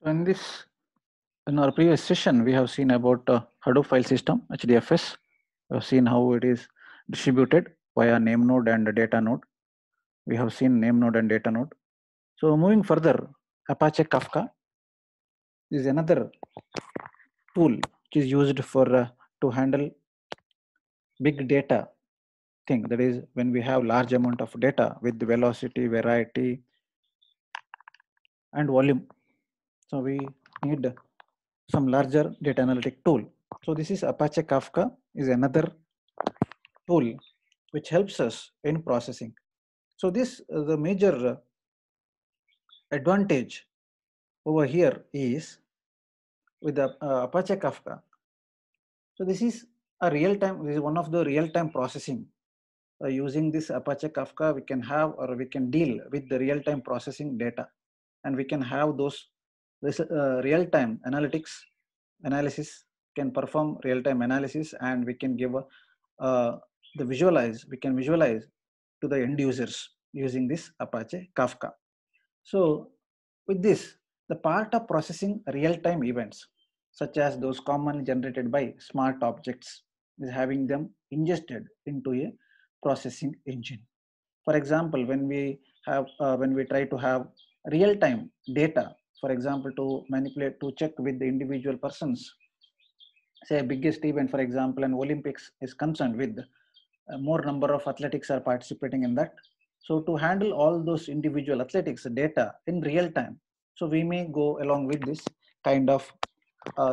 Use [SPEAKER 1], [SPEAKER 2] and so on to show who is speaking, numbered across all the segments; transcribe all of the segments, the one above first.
[SPEAKER 1] So in our previous session, we have seen about Hadoop file system, HDFS. We have seen how it is distributed via name node and data node. We have seen name node and data node. So moving further, Apache Kafka is another tool which is used for to handle big data thing. That is when we have large amount of data with velocity, variety, and volume. So we need some larger data analytic tool. So this is Apache Kafka is another tool which helps us in processing. So this the major advantage over here is with the Apache Kafka. So this is a real time. This is one of the real time processing. Using this Apache Kafka, we can have or we can deal with the real time processing data, and we can have those this real time analysis can perform real time analysis, and we can give the visualize. We can visualize to the end users using this Apache Kafka. So with this, the part of processing real-time events, such as those commonly generated by smart objects, is having them ingested into a processing engine. For example, when we try to have real-time data, for example, to manipulate to check with the individual persons, say biggest event, for example, an Olympics is concerned with more number of athletics are participating in that. So to handle all those individual athletics data in real time, so we may go along with this kind of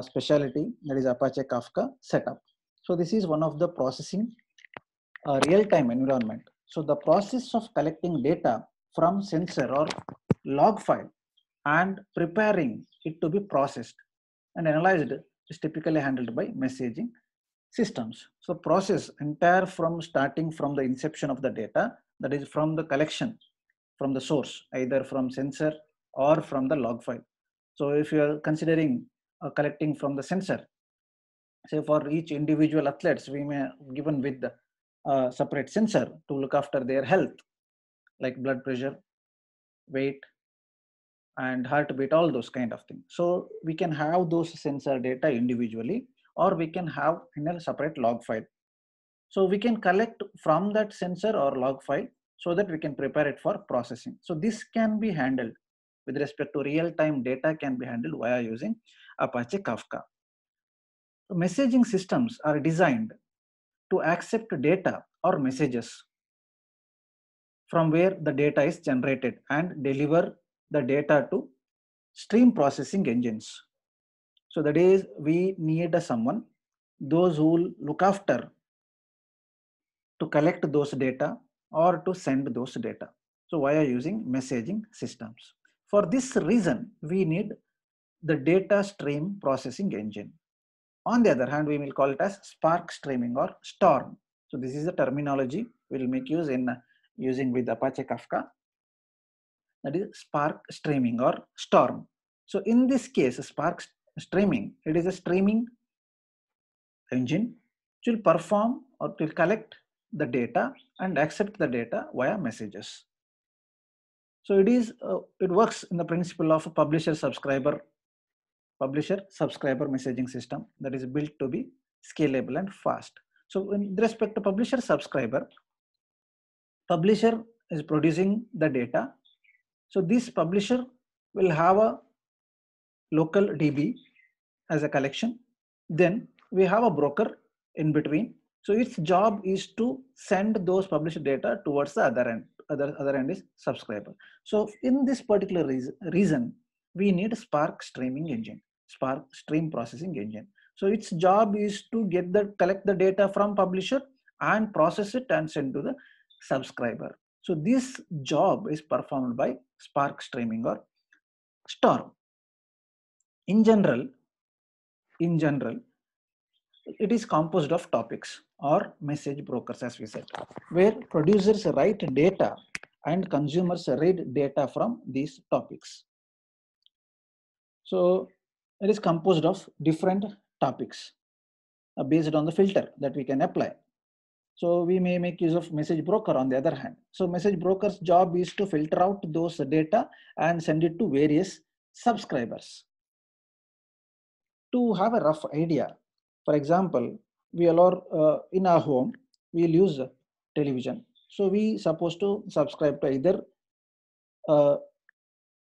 [SPEAKER 1] specialty, that is Apache Kafka setup. So this is one of the processing real-time environment. So the process of collecting data from sensor or log file and preparing it to be processed and analyzed is typically handled by messaging systems. So process entire from starting from the inception of the data, that is from the collection from the source, either from sensor or from the log file. So if you are considering collecting from the sensor, say for each individual athletes, we may given with the separate sensor to look after their health, like blood pressure, weight, and heartbeat, all those kind of things. So we can have those sensor data individually, or we can have in a separate log file. So we can collect from that sensor or log file so that we can prepare it for processing. So this can be handled with respect to real-time data can be handled via using Apache Kafka. So messaging systems are designed to accept data or messages from where the data is generated and deliver the data to stream processing engines. So that is we need someone, those who will look after to collect those data or to send those data. So via using messaging systems. For this reason, we need the data stream processing engine. On the other hand, we will call it as Spark streaming or Storm. So this is the terminology we will make use in using with Apache Kafka. That is Spark streaming or Storm. So in this case, Spark streaming, it is a streaming engine which will perform or will collect the data and accept the data via messages. So it works in the principle of a publisher subscriber messaging system that is built to be scalable and fast. So with respect to publisher subscriber, publisher is producing the data. So this publisher will have a local DB as a collection. Then we have a broker in between. So its job is to send those published data towards the other end. Other end is subscriber. So in this particular reason, we need Spark streaming engine, Spark stream processing engine. So its job is to collect the data from publisher and process it and send to the subscriber. So this job is performed by Spark streaming or Storm. In general, it is composed of topics or message brokers, as we said, where producers write data and consumers read data from these topics. So it is composed of different topics based on the filter that we can apply. So we may make use of message broker on the other hand. So message broker's job is to filter out those data and send it to various subscribers. to have a rough idea. For example, we all are in our home, we'll use television. So we supposed to subscribe to either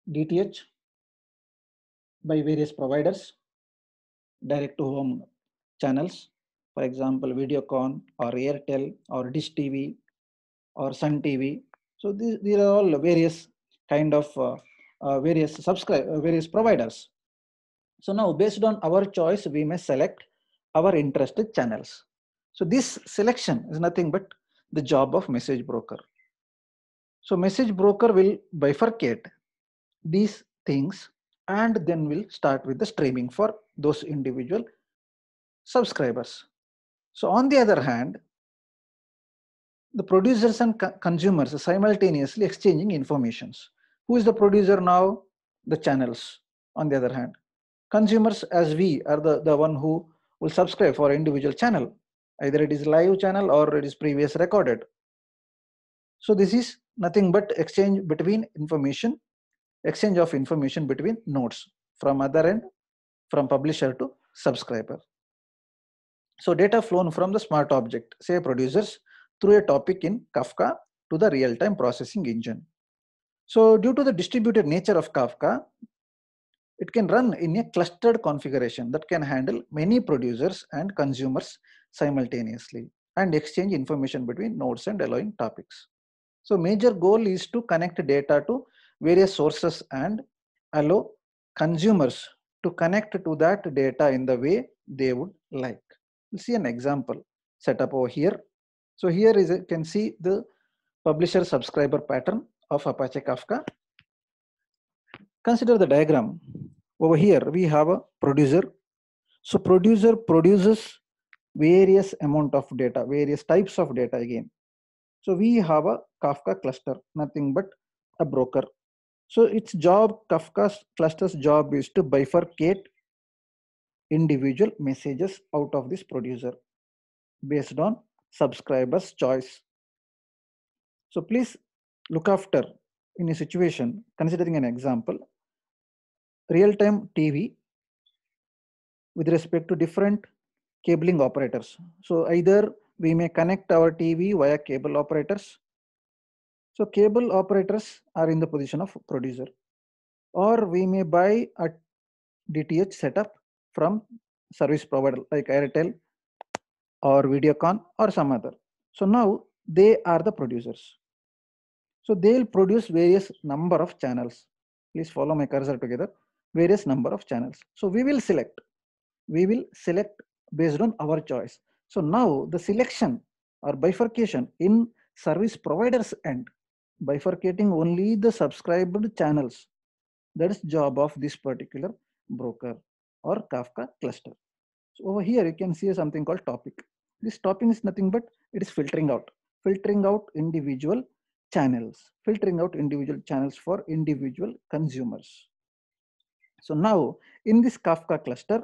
[SPEAKER 1] DTH by various providers, direct to home channels, for example, Videocon or Airtel or Dish TV or Sun TV. So these are all various kind of various providers. So now based on our choice, we may select our interested channels. So this selection is nothing but the job of message broker. So message broker will bifurcate these things and then will start with the streaming for those individual subscribers. So on the other hand, the producers and consumers are simultaneously exchanging informations. Who is the producer now? The channels. On the other hand, consumers as we are the one who will subscribe for an individual channel. Either it is live channel or it is previous recorded. So this is nothing but exchange of information between nodes from other end, from publisher to subscriber. So data flown from the smart object, say producers, through a topic in Kafka to the real-time processing engine. So due to the distributed nature of Kafka, it can run in a clustered configuration that can handle many producers and consumers simultaneously and exchange information between nodes and allowing topics. So major goal is to connect data to various sources and allow consumers to connect to that data in the way they would like. We'll see an example set up over here. So here is you can see the publisher subscriber pattern of Apache Kafka. Consider the diagram. Over here we have a producer. So producer produces various amount of data, various types of data again. So we have a Kafka cluster, nothing but a broker. So its job, Kafka's cluster's job is to bifurcate individual messages out of this producer based on subscriber's choice. So please look after in a situation, considering an example, real-time TV with respect to different cabling operators. So either we may connect our TV via cable operators. So cable operators are in the position of producer, or we may buy a DTH setup from service provider like Airtel or Videocon or some other. So now they are the producers. So they'll produce various number of channels. Please follow my cursor together. Various number of channels. So we will select based on our choice. So now the selection or bifurcation in service providers end, bifurcating only the subscribed channels. That is job of this particular broker or Kafka cluster. So over here you can see something called topic. This topic is nothing but it is filtering out individual channels, for individual consumers. So now in this Kafka cluster,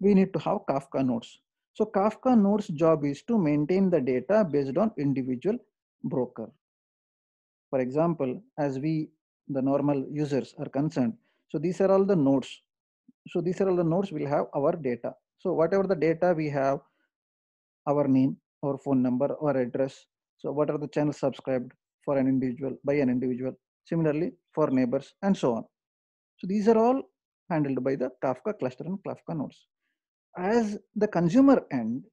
[SPEAKER 1] we need to have Kafka nodes. So Kafka nodes job is to maintain the data based on individual broker. For example, as we, the normal users are concerned, so these are all the nodes. So these are all the nodes will have our data. So whatever the data we have, our name, our phone number, our address. So what are the channels subscribed for an individual, by an individual, similarly for neighbors and so on. So these are all handled by the Kafka cluster and Kafka nodes. As the consumer end,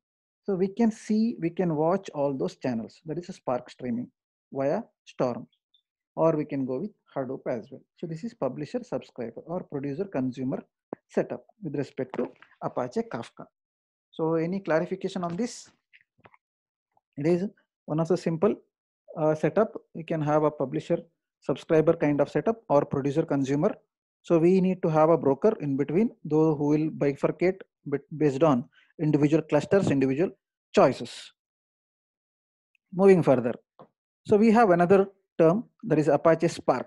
[SPEAKER 1] so we can watch all those channels. That is a Spark streaming via Storm, or we can go with Hadoop as well. So this is publisher subscriber or producer consumer setup with respect to Apache Kafka. So any clarification on this? It is one of the simple setup. You can have a publisher subscriber kind of setup or producer consumer. So we need to have a broker in between, though who will bifurcate based on individual clusters, individual choices. Moving further. So we have another term, that is Apache Spark.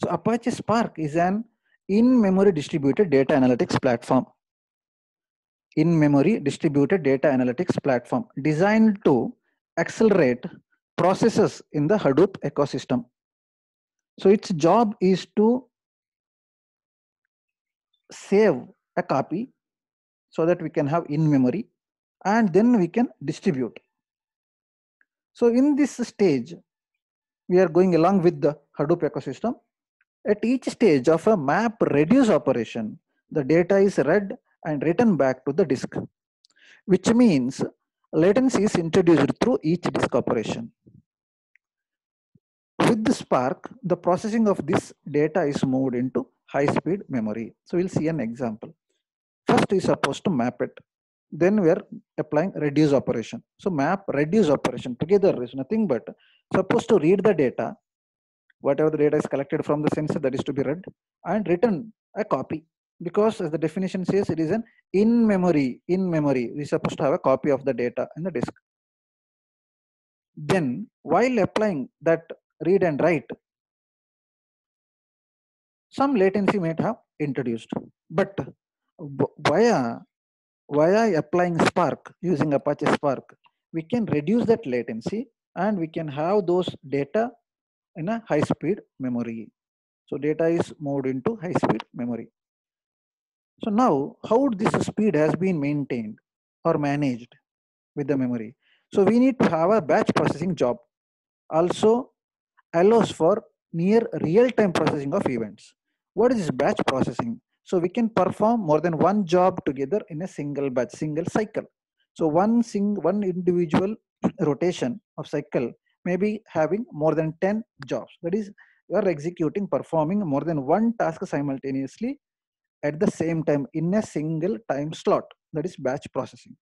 [SPEAKER 1] So Apache Spark is an in-memory distributed data analytics platform. In-memory distributed data analytics platform designed to accelerate processes in the Hadoop ecosystem. So its job is to save a copy so that we can have in memory, and then we can distribute. So in this stage, we are going along with the Hadoop ecosystem. At each stage of a map reduce operation, the data is read and written back to the disk, which means latency is introduced through each disk operation. With the Spark, the processing of this data is moved into high-speed memory. So we'll see an example. First, we supposed to map it. Then we are applying reduce operation. So map reduce operation together is nothing but supposed to read the data, whatever the data is collected from the sensor, that is to be read and written a copy, because as the definition says, it is an in memory. We're supposed to have a copy of the data in the disk. Then while applying that read and write, some latency might have introduced, but via applying Spark, using Apache Spark, we can reduce that latency and we can have those data in a high speed memory. So data is moved into high speed memory. So now how this speed has been maintained or managed with the memory? So we need to have a batch processing job, also allows for near real-time processing of events. What is this batch processing? So we can perform more than one job together in a single batch, single cycle. So one individual rotation of cycle may be having more than 10 jobs. That is, you are performing more than one task simultaneously at the same time in a single time slot. That is batch processing.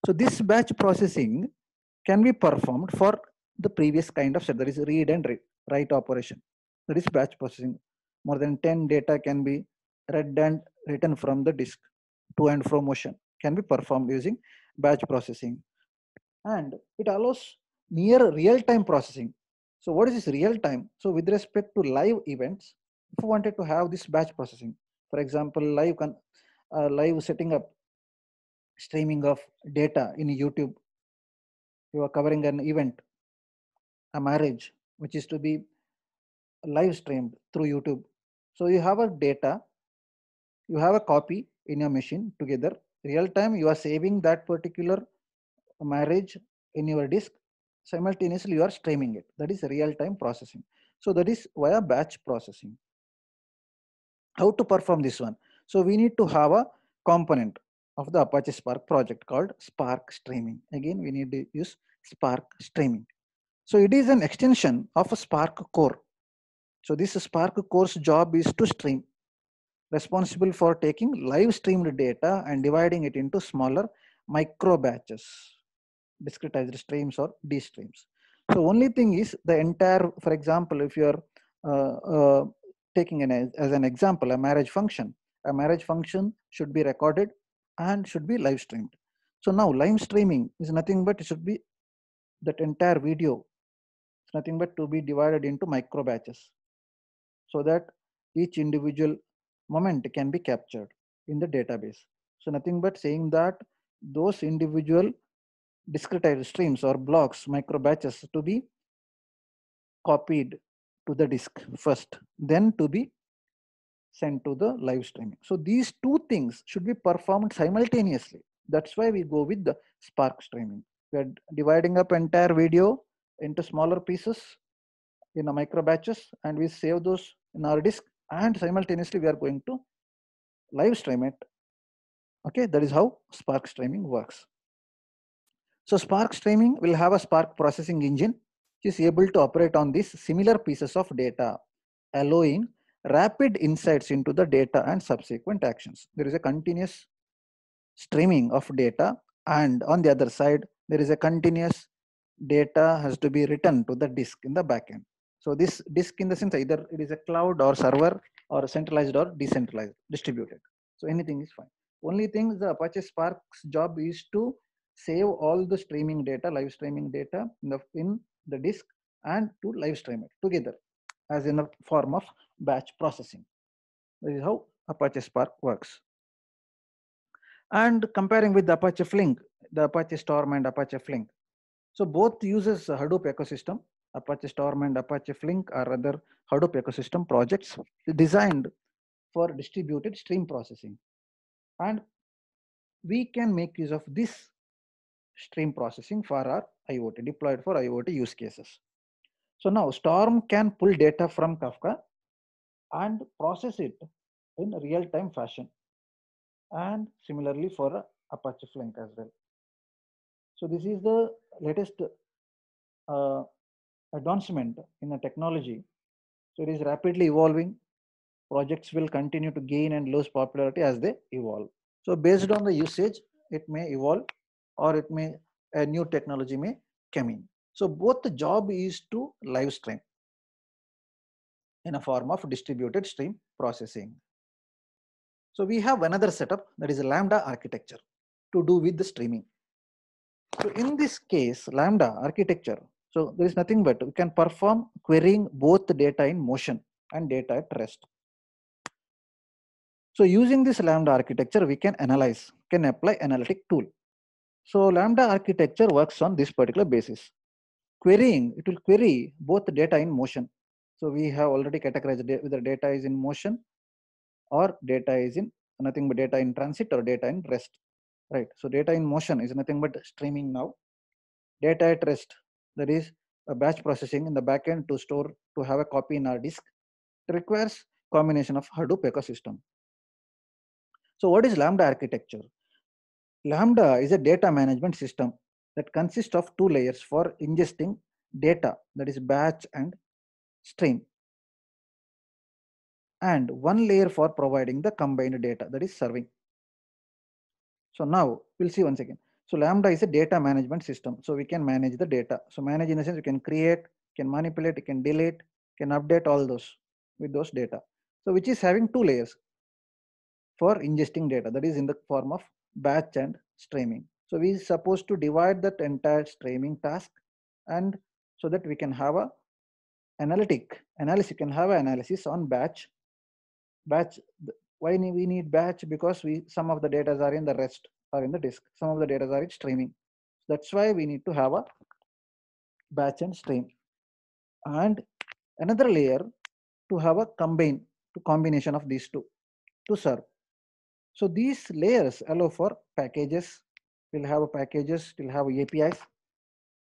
[SPEAKER 1] So this batch processing can be performed for the previous kind of set, that is read and write operation. That is batch processing. More than 10 data can be read and written from the disk. To and fro motion can be performed using batch processing. And it allows near real-time processing. So what is this real time? So with respect to live events, if you wanted to have this batch processing, for example, live setting up streaming of data in YouTube, you are covering an event, a marriage, which is to be live streamed through YouTube. So you have a data, you have a copy in your machine together. Real time, you are saving that particular marriage in your disk. Simultaneously, you are streaming it. That is real time processing. So that is via batch processing. How to perform this one? So we need to have a component of the Apache Spark project called Spark Streaming. Again, we need to use Spark Streaming. So it is an extension of a Spark core. So this Spark core's job is to stream, responsible for taking live streamed data and dividing it into smaller micro batches, discretized streams or D streams. So only thing is the entire, for example, if you're taking as an example, a marriage function should be recorded and should be live streamed. So now live streaming is nothing but it should be that entire video, it's nothing but to be divided into micro batches, so that each individual moment can be captured in the database. So nothing but saying that those individual discretized streams or blocks, micro batches, to be copied to the disk first, then to be sent to the live streaming. So these two things should be performed simultaneously. That's why we go with the Spark streaming. We are dividing up entire video into smaller pieces in a micro batches, and we save those in our disk, and simultaneously we are going to live stream it. Okay, that is how Spark streaming works. So Spark streaming will have a Spark processing engine which is able to operate on these similar pieces of data, allowing rapid insights into the data and subsequent actions. There is a continuous streaming of data, and on the other side, there is a continuous data has to be written to the disk in the backend. So this disk, in the sense, either it is a cloud or server or centralized or decentralized, distributed. So anything is fine. Only thing the Apache Spark's job is to save all the streaming data, live streaming data in the disk, and to live stream it together as in a form of batch processing. This is how Apache Spark works. And comparing with the Apache Flink, the Apache Storm and Apache Flink. So both uses Hadoop ecosystem. Apache Storm and Apache Flink are other Hadoop ecosystem projects designed for distributed stream processing. And we can make use of this stream processing for our IoT, deployed for IoT use cases. So now Storm can pull data from Kafka and process it in real-time fashion, and similarly for Apache Flink as well. So this is the latest uh, advancement in the technology. So it is rapidly evolving. Projects will continue to gain and lose popularity as they evolve. So based on the usage, it may evolve, or it may, a new technology may come in. So both the job is to live stream in a form of distributed stream processing. So we have another setup, that is a Lambda architecture, to do with the streaming. So in this case, Lambda architecture, so there is nothing but we can perform querying both the data in motion and data at rest. So using this Lambda architecture, we can analyze, can apply analytic tool. So Lambda architecture works on this particular basis. Querying, it will query both the data in motion. So we have already categorized whether data is in motion or data is in nothing but data in transit or data in rest, right? So data in motion is nothing but streaming now. Data at rest, that is a batch processing in the backend to store, to have a copy in our disk. It requires combination of Hadoop ecosystem. So what is Lambda architecture? Lambda is a data management system that consists of two layers for ingesting data, that is batch and stream, and one layer for providing the combined data, that is serving. So now we'll see once again. So Lambda is a data management system. So we can manage the data. So manage in the sense you can create, can manipulate, you can delete, can update all those with those data. So which is having two layers for ingesting data, that is in the form of batch and streaming. So we supposed to divide that entire streaming task, and so that we can have a analysis, can have an analysis on batch. Why we need batch? Because some of the data are in the rest or in the disk, some of the data are in streaming. That's why we need to have a batch and stream, and another layer to have a combination of these two to serve. So these layers allow for packages, will have packages, will have APIs.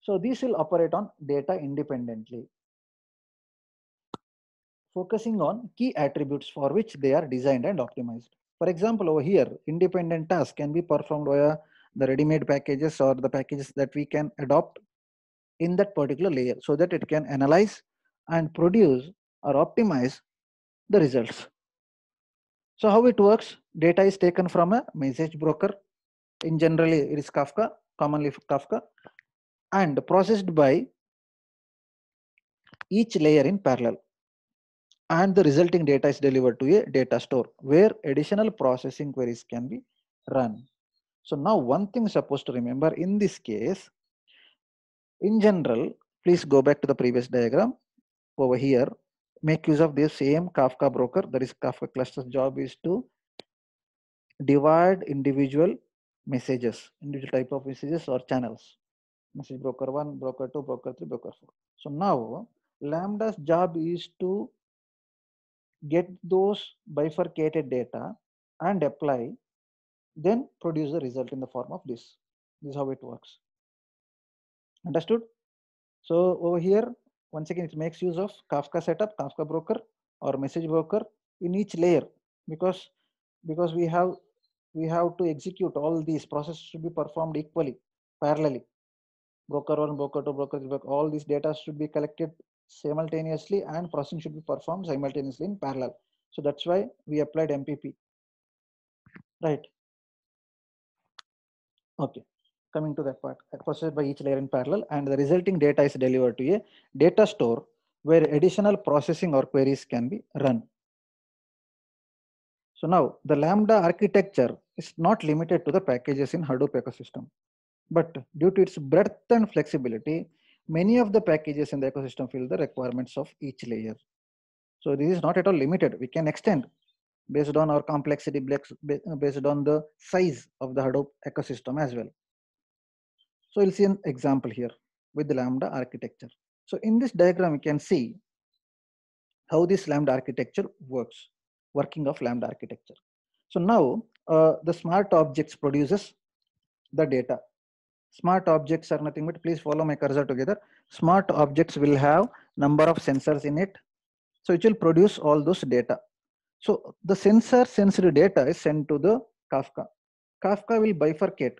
[SPEAKER 1] So these will operate on data independently, focusing on key attributes for which they are designed and optimized. For example, over here, independent tasks can be performed via the ready-made packages or the packages that we can adopt in that particular layer, so that it can analyze and produce or optimize the results. So how it works? Data is taken from a message broker. In generally, it is Kafka, commonly Kafka, and processed by each layer in parallel. And the resulting data is delivered to a data store where additional processing queries can be run. So now one thing supposed to remember in this case, in general, please go back to the previous diagram over here, make use of this same Kafka broker, that is Kafka cluster's job is to divide individual messages, individual type of messages or channels. Message broker 1, broker 2, broker 3, broker 4. So now Lambda's job is to get those bifurcated data and apply, then produce the result in the form of this. This is how it works. Understood? So over here, once again, it makes use of Kafka setup, Kafka broker or message broker in each layer, because we have to execute all these processes should be performed equally, parallelly. Broker 1, broker 2, broker 3, all these data should be collected simultaneously and processing should be performed simultaneously in parallel. So that's why we applied MPP, right? Okay, coming to that part, processed by each layer in parallel, and the resulting data is delivered to a data store where additional processing or queries can be run. So now the Lambda architecture is not limited to the packages in Hadoop ecosystem, but due to its breadth and flexibility, many of the packages in the ecosystem fill the requirements of each layer. So this is not at all limited. We can extend based on our complexity, based on the size of the Hadoop ecosystem as well. So we'll see an example here with the Lambda architecture. So in this diagram, you can see how this Lambda architecture works, working of Lambda architecture. So now the smart objects produces the data. Smart objects are nothing but, please follow my cursor together. Smart objects will have number of sensors in it. So it will produce all those data. So the sensor sensed data is sent to the Kafka. Kafka will bifurcate.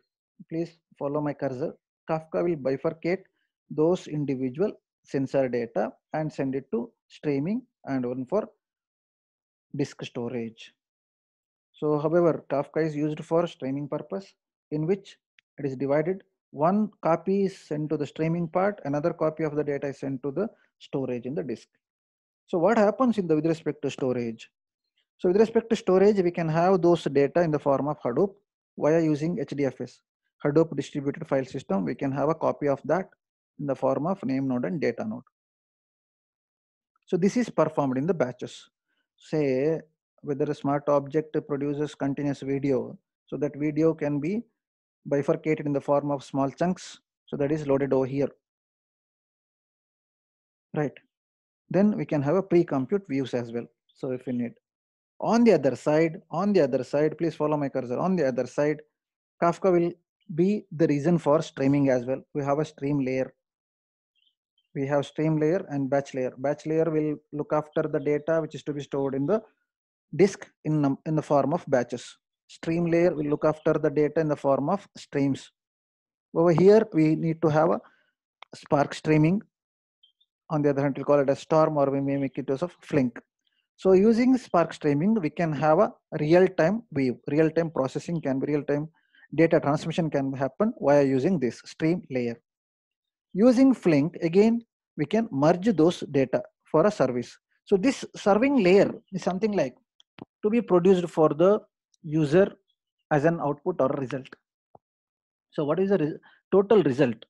[SPEAKER 1] Please follow my cursor. Kafka will bifurcate those individual sensor data and send it to streaming and one for disk storage. So however, Kafka is used for streaming purpose, in which it is divided. One copy is sent to the streaming part, another copy of the data is sent to the storage in the disk. So what happens with respect to storage? So with respect to storage, we can have those data in the form of Hadoop via using HDFS, Hadoop Distributed File System. We can have a copy of that in the form of name node and data node. So this is performed in the batches. Say whether a smart object produces continuous video, so that video can be bifurcated in the form of small chunks. So that is loaded over here, right? Then we can have a pre-compute views as well. So if we need. On the other side, please follow my cursor. On the other side, Kafka will be the reason for streaming as well. We have a stream layer. We have stream layer and batch layer. Batch layer will look after the data which is to be stored in the disk in the form of batches. Stream layer will look after the data in the form of streams. Over here, we need to have a Spark streaming. On the other hand, we'll call it a Storm, or we may make it as a Flink. So using Spark streaming, we can have a real-time view. Real-time processing can be real-time. Data transmission can happen via using this stream layer. Using Flink, again, we can merge those data for a service. So this serving layer is something like to be produced for the user as an output or result. So what is the total result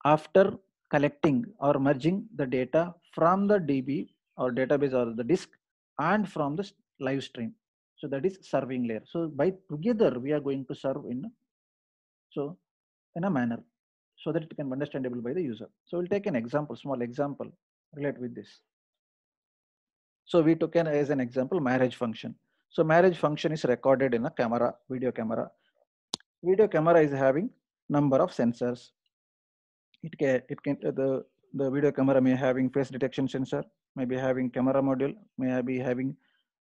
[SPEAKER 1] after collecting or merging the data from the DB or database or the disk and from the live stream? So that is serving layer. So by together we are going to serve in a manner so that it can be understandable by the user. So we'll take an example, small example related with this. So we took as an example marriage function. So marriage function is recorded in a camera, video camera. Video camera is having number of sensors. The video camera may having face detection sensor, may be having camera module, may be having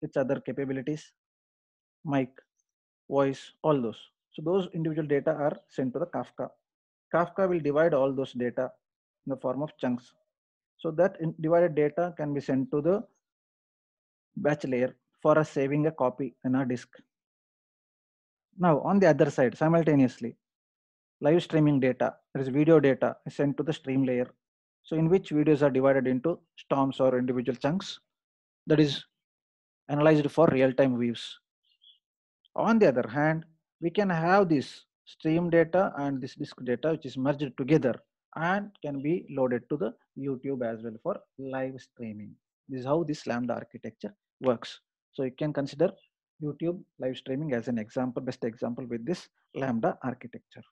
[SPEAKER 1] its other capabilities, mic, voice, all those. So those individual data are sent to the Kafka. Kafka will divide all those data in the form of chunks. So that divided data can be sent to the batch layer for us saving a copy in our disk. Now on the other side, simultaneously, live streaming data, there is video data is sent to the stream layer. So in which videos are divided into storms or individual chunks, that is analyzed for real-time views. On the other hand, we can have this stream data and this disk data which is merged together and can be loaded to the YouTube as well for live streaming. This is how this Lambda architecture works. So you can consider YouTube live streaming as an example, best example with this Lambda architecture.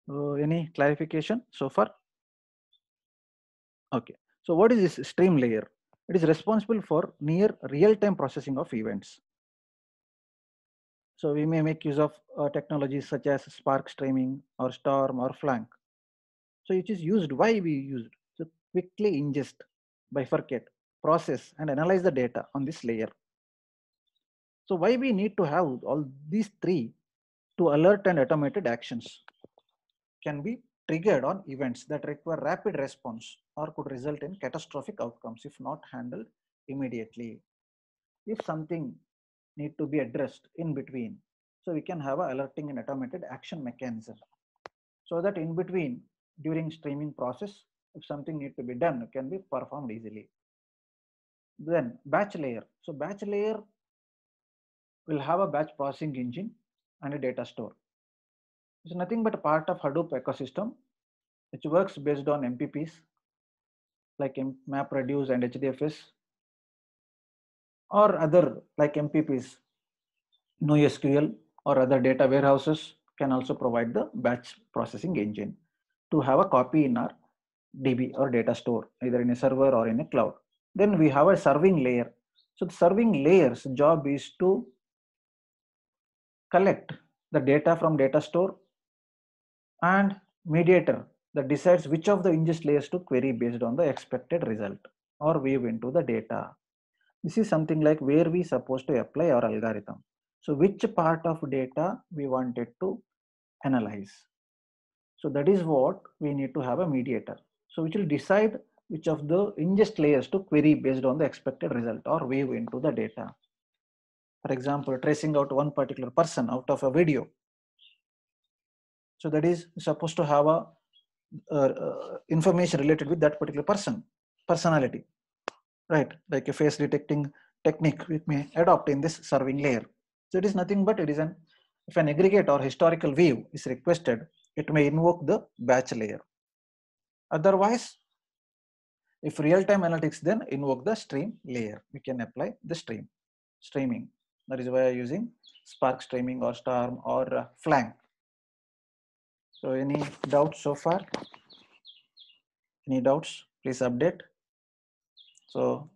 [SPEAKER 1] Any clarification so far? Okay. So what is this stream layer? It is responsible for near real-time processing of events. So we may make use of technologies such as Spark streaming or Storm or Flink. So it is used, why we use it? To quickly ingest, bifurcate, process and analyze the data on this layer. So why we need to have all these three? To alert and automated actions can be triggered on events that require rapid response or could result in catastrophic outcomes if not handled immediately. If something need to be addressed in between, so we can have a alerting and automated action mechanism, so that in between during streaming process, if something need to be done, it can be performed easily. Then batch layer. So batch layer will have a batch processing engine and a data store. It's nothing but a part of Hadoop ecosystem, which works based on MPPs like MapReduce and HDFS, or other like MPPs, NoSQL or other data warehouses can also provide the batch processing engine to have a copy in our DB or data store, either in a server or in a cloud. Then we have a serving layer. So the serving layer's job is to collect the data from data store, and mediator that decides which of the ingest layers to query based on the expected result or weave into the data. This is something like where we supposed to apply our algorithm. So which part of data we wanted to analyze. So that is what we need to have a mediator. So which will decide which of the ingest layers to query based on the expected result or weave into the data. For example, tracing out one particular person out of a video. So that is supposed to have a information related with that particular personality, right? Like a face detecting technique we may adopt in this serving layer. So it is nothing but it is if an aggregate or historical view is requested, it may invoke the batch layer. Otherwise, if real-time analytics, then invoke the stream layer. We can apply the streaming. That is why I'm using Spark streaming or Storm or Flank. So any doubts so far? Any doubts? Please update. So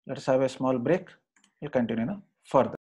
[SPEAKER 1] let's have a small break. We'll continue further.